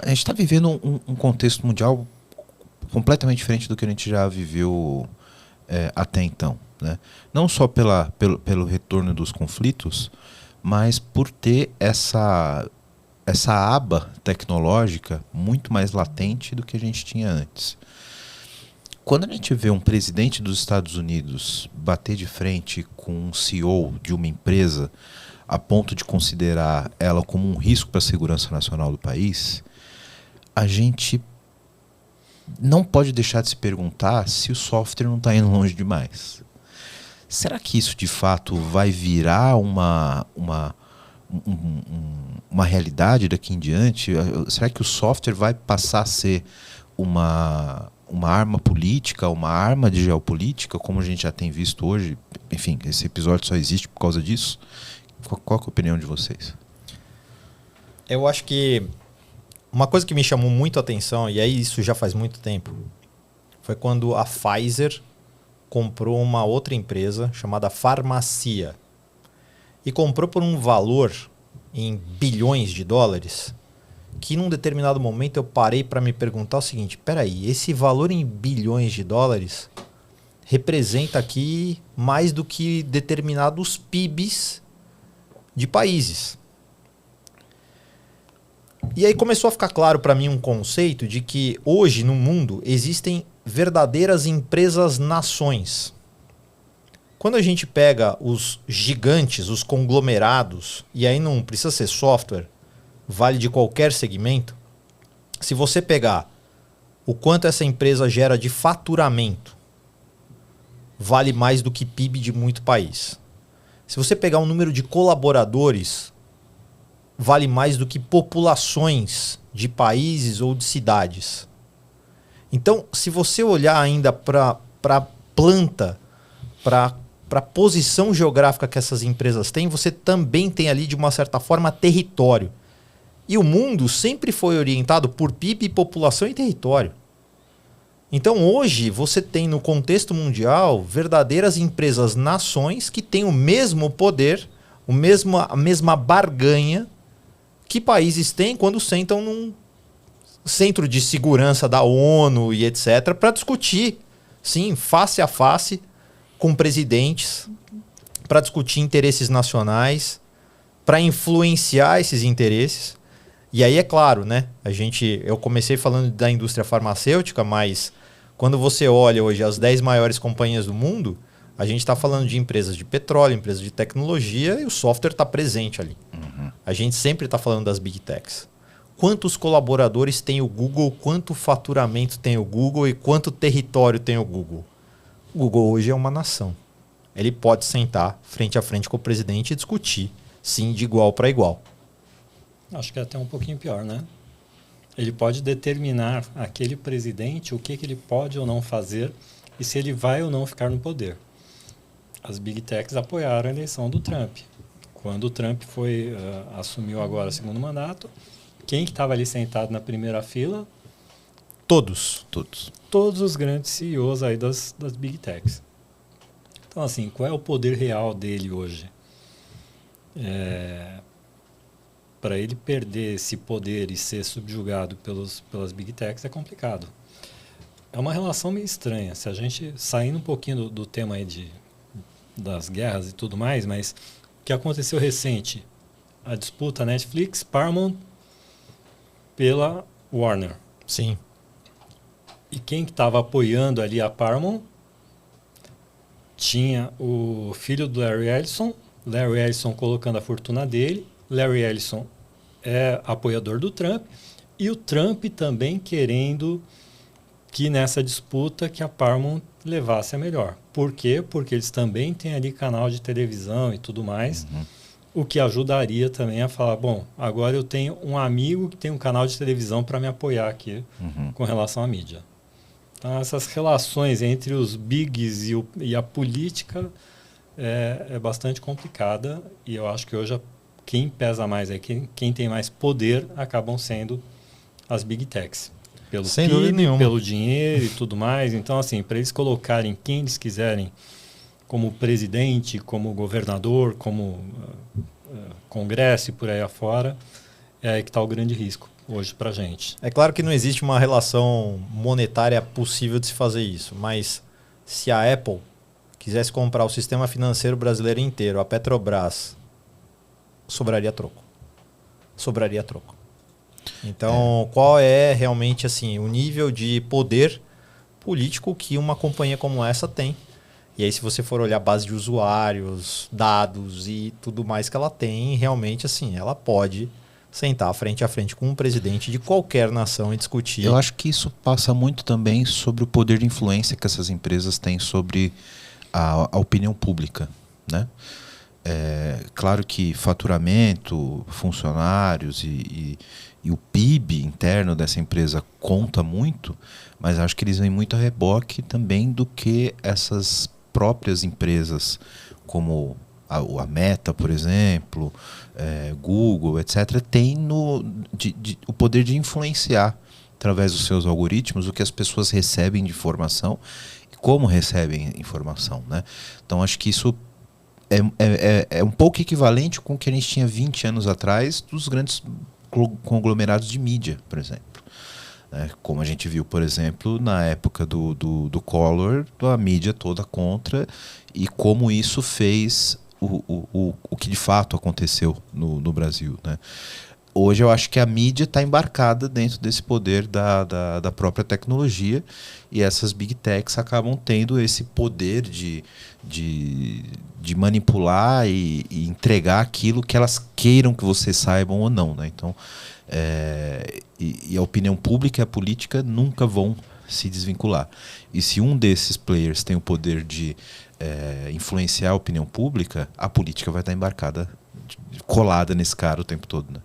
A gente está vivendo um contexto mundial completamente diferente do que a gente já viveu até então, né? Não só pelo retorno dos conflitos, mas por ter essa aba tecnológica muito mais latente do que a gente tinha antes. Quando a gente vê um presidente dos Estados Unidos bater de frente com um CEO de uma empresa a ponto de considerar ela como um risco para a segurança nacional do país, a gente não pode deixar de se perguntar se o software não está indo longe demais. Será que isso de fato vai virar uma realidade daqui em diante? Será que o software vai passar a ser uma arma política, uma arma de geopolítica, como a gente já tem visto hoje? Enfim, esse episódio só existe por causa disso. Qual é a opinião de vocês? Eu acho que uma coisa que me chamou muito a atenção, e aí isso já faz muito tempo, foi quando a Pfizer comprou uma outra empresa chamada Farmacia. E comprou por um valor em bilhões de dólares, que num determinado momento eu parei para me perguntar o seguinte: peraí, esse valor em bilhões de dólares representa aqui mais do que determinados PIBs de países. E aí começou a ficar claro para mim um conceito de que hoje no mundo existem verdadeiras empresas-nações. Quando a gente pega os gigantes, os conglomerados, e aí não precisa ser software, vale de qualquer segmento, se você pegar o quanto essa empresa gera de faturamento, vale mais do que PIB de muito país. Se você pegar o número de colaboradores, vale mais do que populações de países ou de cidades. Então, se você olhar ainda para a planta, para a posição geográfica que essas empresas têm, você também tem ali, de uma certa forma, território. E o mundo sempre foi orientado por PIB, população e território. Então hoje você tem no contexto mundial verdadeiras empresas-nações que têm o mesmo poder, a mesma barganha que países têm quando sentam num centro de segurança da ONU e etc. para discutir, sim, face a face com presidentes, para discutir interesses nacionais, para influenciar esses interesses. E aí é claro, né? Eu comecei falando da indústria farmacêutica, mas quando você olha hoje as 10 maiores companhias do mundo, a gente está falando de empresas de petróleo, empresas de tecnologia, e o software está presente ali. Uhum. A gente sempre está falando das Big Techs. Quantos colaboradores tem o Google, quanto faturamento tem o Google e quanto território tem o Google? O Google hoje é uma nação. Ele pode sentar frente a frente com o presidente e discutir, sim, de igual para igual. Acho que é até um pouquinho pior, né? Ele pode determinar aquele presidente o que ele pode ou não fazer e se ele vai ou não ficar no poder. As Big Techs apoiaram a eleição do Trump. Quando o Trump assumiu agora o segundo mandato, quem que estava ali sentado na primeira fila? Todos os grandes CEOs aí das Big Techs. Então, assim, qual é o poder real dele hoje? Para ele perder esse poder e ser subjugado pelas Big Techs é complicado. É uma relação meio estranha. Se a gente saindo um pouquinho do tema aí das guerras e tudo mais, mas o que aconteceu recente? A disputa Netflix, Paramount pela Warner. Sim. E quem que estava apoiando ali a Paramount? Tinha o filho do Larry Ellison colocando a fortuna dele. Larry Ellison é apoiador do Trump e o Trump também querendo que nessa disputa que a Paramount levasse a melhor. Por quê? Porque eles também têm ali canal de televisão e tudo mais, o que ajudaria também a falar, bom, agora eu tenho um amigo que tem um canal de televisão para me apoiar aqui com relação à mídia. Então essas relações entre os bigs e a política é bastante complicada e eu acho que hoje quem pesa mais, quem tem mais poder acabam sendo as Big Techs. Pelo PIB, pelo dinheiro e tudo mais. Então, assim, para eles colocarem quem eles quiserem como presidente, como governador, como congresso e por aí afora, é aí que está o grande risco. hoje para a gente. É claro que não existe uma relação monetária possível de se fazer isso, mas se a Apple quisesse comprar o sistema financeiro brasileiro inteiro, a Petrobras, sobraria troco. Sobraria troco. Então, qual é realmente assim o nível de poder político que uma companhia como essa tem? E aí, se você for olhar a base de usuários, dados e tudo mais que ela tem, realmente assim, ela pode sentar frente a frente com um presidente de qualquer nação e discutir. Eu acho que isso passa muito também sobre o poder de influência que essas empresas têm sobre a opinião pública, né? Claro que faturamento, funcionários e o PIB interno dessa empresa conta muito, mas acho que eles vêm muito a reboque também do que essas próprias empresas, como a Meta, por exemplo, Google, etc., têm o poder de influenciar através dos seus algoritmos o que as pessoas recebem de informação e como recebem informação, né? Então acho que isso é um pouco equivalente com o que a gente tinha 20 anos atrás dos grandes conglomerados de mídia, por exemplo. Como a gente viu, por exemplo, na época do Collor, a mídia toda contra, e como isso fez o que de fato aconteceu no Brasil, né? Hoje eu acho que a mídia está embarcada dentro desse poder da própria tecnologia, e essas big techs acabam tendo esse poder de manipular e entregar aquilo que elas queiram que vocês saibam ou não, né? Então, e a opinião pública e a política nunca vão se desvincular. E se um desses players tem o poder de influenciar a opinião pública, a política vai estar embarcada, colada nesse cara o tempo todo, né?